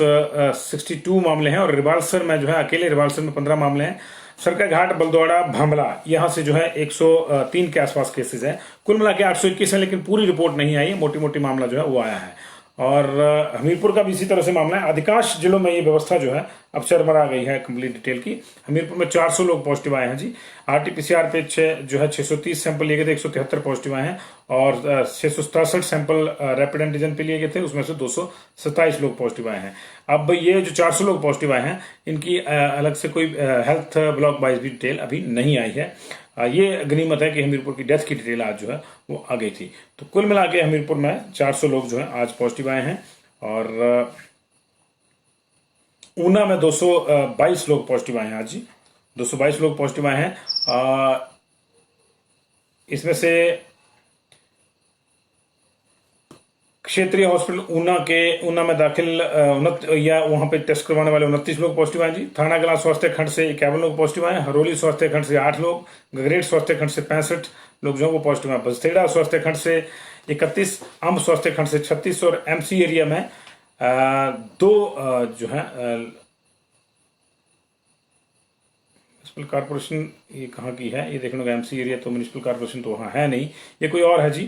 62 मामले हैं, और रिवाल्सर में जो है अकेले रिवाल्सर में 15 मामले हैं। सरकाघाट, बलदौड़ा, भामला यहां से जो है 103 के आसपास केसेस हैं। कुल मिला के 821 है, लेकिन पूरी रिपोर्ट नहीं आई है, मोटी मोटी मामला जो है वो आया है। और हमीरपुर का भी इसी तरह से मामला है। अधिकांश जिलों में ये व्यवस्था जो है अब चरमरा गई है कंप्लीट डिटेल की। हमीरपुर में 400 लोग पॉजिटिव आए हैं जी। आरटीपीसीआर पे जो है 630 सैंपल लिए गए थे, 173 पॉजिटिव आए हैं, और 667 सैंपल रैपिड एंटीजन पे लिए गए थे, उसमें से 227 लोग पॉजिटिव आए हैं। अब ये जो 400 लोग पॉजिटिव आए हैं, इनकी अलग से कोई हेल्थ ब्लॉक वाइज भी डिटेल अभी नहीं आई है। ये गनीमत है कि हमीरपुर की डेथ की डिटेल आज जो है वो आ गई थी। तो कुल मिला के हमीरपुर में 400 लोग जो है आज पॉजिटिव आए हैं, और ऊना में 222 लोग पॉजिटिव आए हैं आज जी। 222 लोग पॉजिटिव आए हैं। इसमें से क्षेत्रीय हॉस्पिटल ऊना में दाखिल या वहां पे टेस्ट करवाने वाले 29 लोग पॉजिटिव आए जी। थाना कलां स्वास्थ्य खंड से 51 लोग पॉजिटिव आए। हरोली स्वास्थ्य खंड से 8 लोग, गगरेट स्वास्थ्य खंड से 65 लोग जो है वो पॉजिटिव आए। बसथेड़ा स्वास्थ्य खंड से 31, अंब स्वास्थ्य खंड से 36, और एमसी एरिया में 2 जो है म्यूनिसिपल कॉर्पोरेशन, ये कहाँ की है ये देखने का। एमसी एरिया तो म्यूनिसिपल कॉर्पोरेशन तो वहाँ है नहीं, ये कोई और है जी।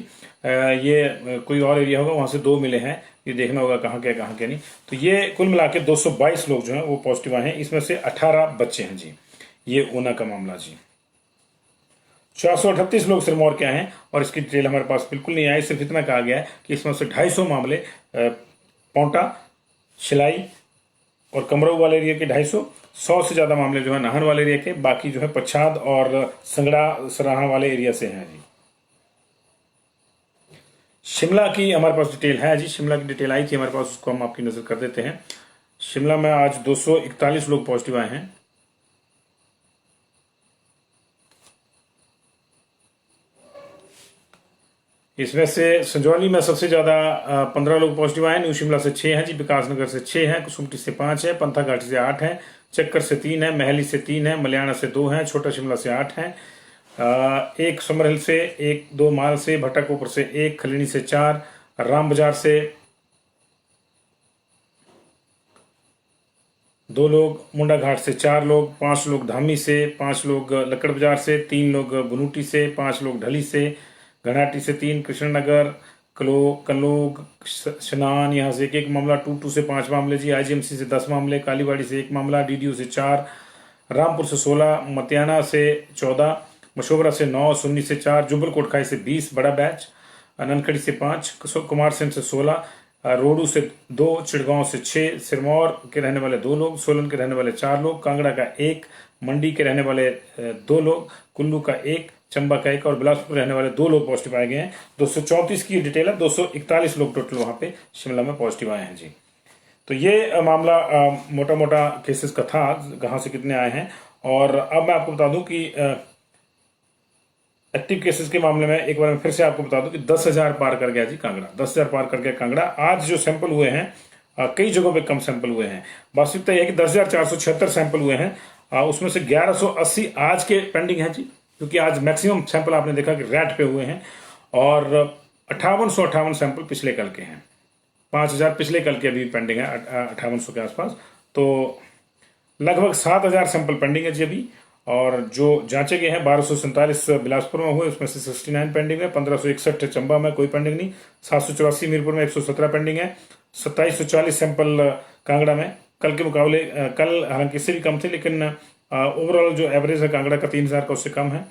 ये कोई और एरिया होगा, वहाँ से 2 मिले हैं, ये देखना होगा कहाँ के नहीं। तो ये कुल मिला के 222 लोग जो हैं वो पॉजिटिव आए हैं। इसमें से 18 बच्चे हैं जी। ये ऊना का मामला जी। 438 लोग सिरमौर के आए हैं, और इसकी डिटेल हमारे पास बिल्कुल नहीं आई। सिर्फ इतना कहा गया है कि इसमें से 250 मामले पांवटा, शिलाई और कमरऊ वाले एरिया के 250, 100 से ज़्यादा मामले जो है नाहन वाले एरिया के, बाकी जो है पच्छाद और संगड़ा सराहा वाले एरिया से हैं जी। शिमला की हमारे पास डिटेल है जी, शिमला की डिटेल आई थी हमारे पास, उसको हम आपकी नज़र कर देते हैं। शिमला में आज 241 लोग पॉजिटिव आए हैं। इसमें से संजौली में सबसे ज़्यादा 15 लोग पॉजिटिव आए। न्यू शिमला से 6 हैं जी, विकासनगर से 6 हैं, कुसुम्पटी से 5 है, पंथाघाटी से 8 है, चक्कर से 3 है, महली से 3 है, मलियाना से 2 है, छोटा शिमला से 8 है, एक समरहिल से 1, 2 माल से, भट्टाकोपर से 1, खलीनी से 4, राम बाजार से 2 लोग, मुंडा घाट से 4 लोग, 5 लोग धामी से, 5 लोग लक्कड़ बाजार से, 3 लोग बुनूटी से, 5 लोग ढली से, घनाटी से 3, कृष्णनगर, कलोग, शनान यहाँ से एक मामला, टूटू से 5 मामले जी, आईजीएमसी से 10 मामले, कालीबाड़ी से 1 मामला, डीडीयू से 4, रामपुर से 16, मतियाना से 14, मशोबरा से 9, सुन्नी से 4, जुब्बल कोटखाई से 20 बड़ा बैच, ननखड़ी से 5, कुमार सेन से 16, रोडू से 2, चिड़गांव से 6, सिरमौर के रहने वाले 2 लोग, सोलन के रहने वाले 4 लोग, कांगड़ा का 1, मंडी के रहने वाले 2 लोग, कुल्लू का 1, चंबा का 1 और बिलासपुर रहने वाले 2 लोग पॉजिटिव आए गए हैं। 234 की डिटेल है, 241 लोग टोटल वहां पे शिमला में पॉजिटिव आए हैं जी। तो ये मामला मोटा मोटा केसेस का था, कहाँ से कितने आए हैं। और अब मैं आपको बता दूं कि एक्टिव केसेस के मामले में एक बार मैं फिर से आपको बता दूं कि 10,000 पार कर गया जी कांगड़ा, 10,000 पार कर गया कांगड़ा। आज जो सैंपल हुए हैं कई जगहों पे कम सैंपल हुए हैं। वास्तविकता यह है कि 10,476 सैंपल हुए हैं, उसमें से 1180 आज के पेंडिंग है जी, क्योंकि आज मैक्सिमम सैंपल आपने देखा कि रैट पे हुए हैं, और 5858 सैंपल पिछले कल के हैं। 5,000 पिछले कल के अभी पेंडिंग है 5800 के आसपास, तो लगभग 7,000 सैंपल पेंडिंग है जी अभी। और जो जांचे गए हैं 1247 बिलासपुर में हुए, उसमें से 69 पेंडिंग है, 1561 चंबा में कोई पेंडिंग नहीं, 784 मीरपुर में 117 पेंडिंग है, 2740 सैंपल कांगड़ा में। कल के मुकाबले कल हालांकि इससे भी कम थे, लेकिन ओवरऑल जो एवरेज है कांगड़ा का 3,000 का उससे कम है,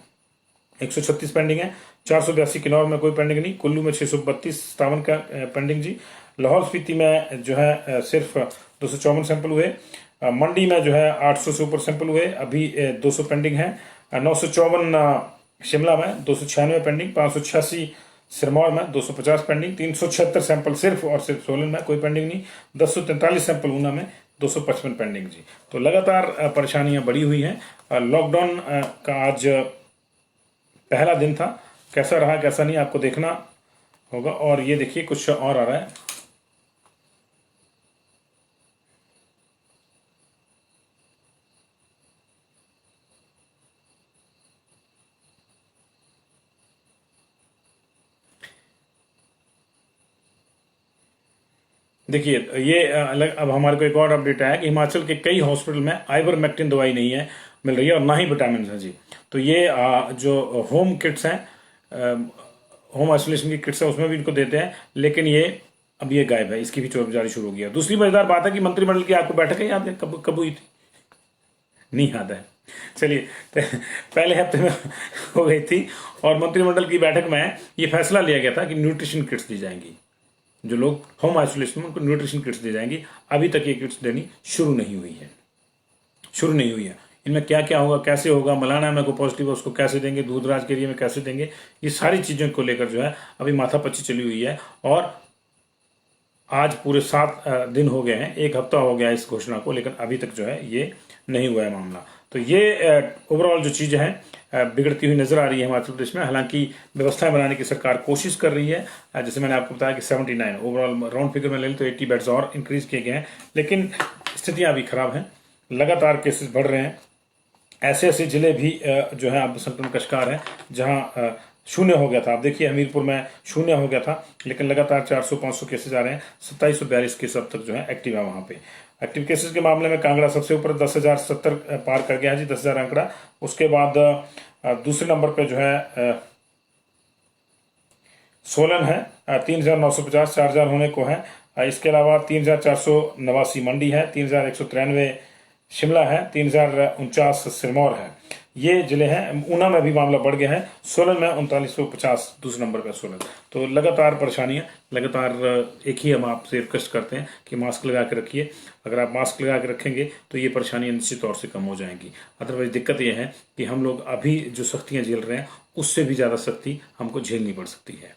136 पेंडिंग है। 482 किन्नौर में कोई पेंडिंग नहीं, कुल्लू में 632 57 का पेंडिंग जी। लाहौल स्पीति में जो है सिर्फ 254 सैंपल हुए। मंडी में जो है 800 से ऊपर सैंपल हुए, अभी 200 पेंडिंग है। 954 शिमला में, 296 पेंडिंग, 586 सिरमौर में, 250 पेंडिंग, 376 सैंपल सिर्फ और सिर्फ सोलन में कोई पेंडिंग नहीं, 1043 सैंपल ऊना में, 255 पेंडिंग जी। तो लगातार परेशानियां बढ़ी हुई हैं। लॉकडाउन का आज पहला दिन था, कैसा रहा कैसा नहीं आपको देखना होगा। और ये देखिए कुछ और आ रहा है, देखिए ये अलग। अब हमारे को एक और अपडेट आया कि हिमाचल के कई हॉस्पिटल में आइवरमेक्टिन दवाई नहीं है, मिल रही है, और ना ही विटामिन है जी। तो ये जो होम किट्स हैं, होम आइसोलेशन की किट्स है, उसमें भी इनको देते हैं, लेकिन ये अब ये गायब है, इसकी भी चोरबाजी शुरू हो गई है। दूसरी मजेदार बात है कि मंत्रिमंडल की आपको बैठक है याद है, कब कब हुई थी, नहीं याद है। चलिए, तो पहले हफ्ते में हो गई थी, और मंत्रिमंडल की बैठक में ये फैसला लिया गया था कि न्यूट्रिशन किट्स दी जाएंगी, जो लोग होम आइसोलेशन में उनको न्यूट्रिशन किट्स दी जाएंगी। अभी तक ये किट्स देनी शुरू नहीं हुई है। इनमें क्या क्या होगा, कैसे होगा, मलाना में को पॉजिटिव है उसको कैसे देंगे, दूधराज के एरिया में कैसे देंगे, ये सारी चीज़ों को लेकर जो है अभी माथापच्ची चली हुई है। और आज पूरे 7 दिन हो गए हैं, 1 हफ्ता हो गया इस घोषणा को, लेकिन अभी तक जो है ये नहीं हुआ है मामला। तो ये ओवरऑल जो चीज़ें हैं बिगड़ती हुई नजर आ रही है हिमाचल प्रदेश में। हालांकि व्यवस्थाएं बनाने की सरकार कोशिश कर रही है। जैसे मैंने आपको बताया कि 79 ओवरऑल राउंड फिगर में ले तो 80 बेड्स और इंक्रीज किए गए हैं, लेकिन स्थितियां अभी खराब हैं, लगातार केसेस बढ़ रहे हैं। ऐसे ऐसे जिले भी जो है अब संक्रमण का शिकार है जहां शून्य हो गया था। आप देखिए हमीरपुर में शून्य हो गया था, लेकिन लगातार 400-500 केसेस आ रहे हैं। 2742 केस अब तक जो है एक्टिव है वहां पे। एक्टिव केसेस के मामले में कांगड़ा सबसे ऊपर 10,070 पार कर गया है जी, 10,000 आंकड़ा। उसके बाद दूसरे नंबर पे जो है सोलन है 3,950, 4,000 होने को है। इसके अलावा 3,489 मंडी है, 3,193 शिमला है, 3,049 सिरमौर है। ये जिले हैं। ऊना में भी मामला बढ़ गया है, सोलन में 3950 दूसरे नंबर पर सोलन। तो लगातार परेशानियां, लगातार एक ही हम आपसे रिक्वेस्ट करते हैं कि मास्क लगा के रखिए। अगर आप मास्क लगा के रखेंगे तो ये परेशानियां निश्चित तौर से कम हो जाएंगी। अदरवाइज दिक्कत यह है कि हम लोग अभी जो सख्तियां झेल रहे हैं उससे भी ज़्यादा सख्ती हमको झेलनी पड़ सकती है।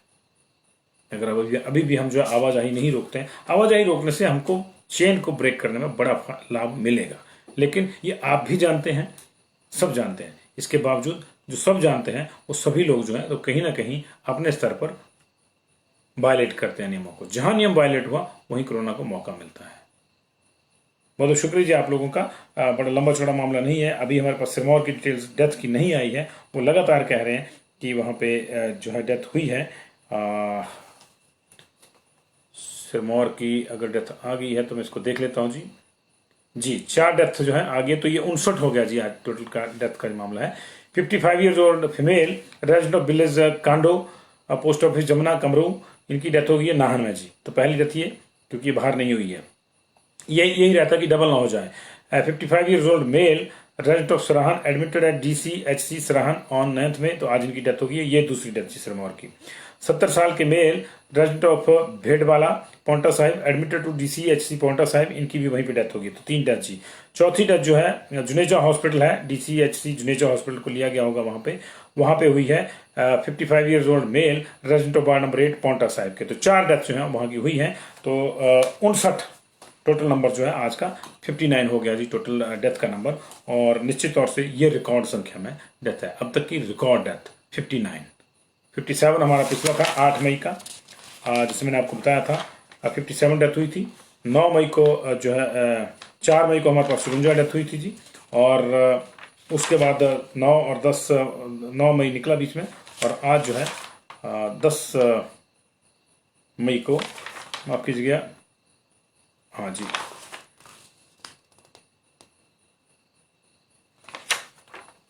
अगर अभी भी हम जो है आवाजाही नहीं रोकते हैं, आवाजाही रोकने से हमको चेन को ब्रेक करने में बड़ा लाभ मिलेगा। लेकिन ये आप भी जानते हैं, सब जानते हैं। इसके बावजूद जो सब जानते हैं वो सभी लोग जो है तो कहीं ना कहीं अपने स्तर पर वायलेट करते हैं नियमों को। जहां नियम वायलेट हुआ वहीं कोरोना को मौका मिलता है। बहुत बहुत शुक्रिया जी आप लोगों का। बड़ा लंबा चौड़ा मामला नहीं है। अभी हमारे पास सिरमौर की डिटेल्स डेथ की नहीं आई है। वो लगातार कह रहे हैं कि वहां पे जो है डेथ हुई है। सिरमौर की अगर डेथ आ गई है तो मैं इसको देख लेता हूं जी 4 डेथ जो है आ गई। तो ये 59 हो गया जी आज टोटल का डेथ का मामला है। 55 years old female resident of village Kando post office Jamuna Kamru, इनकी डेथ हो गई है नाहन में जी। तो पहली डेथ ये, क्योंकि बाहर नहीं हुई है, यही रहता कि डबल ना हो जाए। 55 years old male resident of Sarahan admitted at DCHC Sarahan on 9th में, तो आज इनकी डेथ हो गई है। ये दूसरी डेथ जी सिरमौर की। 70 साल के male resident of Bhedwala Paonta Sahib admitted to DCHC Paonta Sahib, इनकी भी वहीं पे डेथ होगी। तो 3 डेथ जी। चौथी डेथ जो है जुनेजा हॉस्पिटल है, DCHC जुनेजा हॉस्पिटल को लिया गया होगा, वहां पे हुई है। 55 years old male resident of ward number 8 Paonta Sahib के। तो 4 डेथ जो है वहां की हुई है। तो 59 टोटल नंबर जो है आज का 59 हो गया जी टोटल डेथ का नंबर। और निश्चित तौर से ये रिकॉर्ड संख्या में डेथ है, अब तक की रिकॉर्ड डेथ 59। 57 हमारा पिछला था 8 मई का, जिसमें मैंने आपको बताया था 57 डेथ हुई थी। 9 मई को जो है 4 मई को हमारे पास 57 डेथ हुई थी जी। और उसके बाद 9 और 10 9 मई निकला बीच में, और आज जो है 10 मई को, माफ कीजिएगा, हाँ जी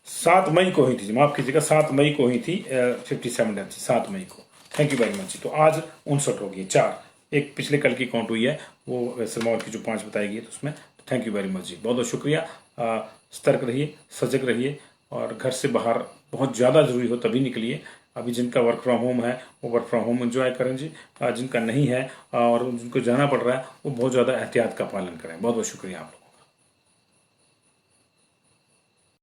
7 मई को हुई थी, माफ कीजिएगा 7 मई को हुई थी 57 डेथ 7 मई को। थैंक यू वेरी मच जी। तो आज 59 हो गई, 4 एक पिछले कल की काउंट हुई है, वो सिरमौर की जो 5 बताई गई है, तो उसमें थैंक यू वेरी मच जी, बहुत बहुत शुक्रिया। सतर्क रहिए, सजग रहिए, और घर से बाहर बहुत ज़्यादा जरूरी हो तभी निकलिए। अभी जिनका वर्क फ्रॉम होम है वो वर्क फ्रॉम होम एंजॉय करें जी। जिनका नहीं है और जिनको जाना पड़ रहा है वो बहुत ज़्यादा एहतियात का पालन करें। बहुत बहुत शुक्रिया आप लोग।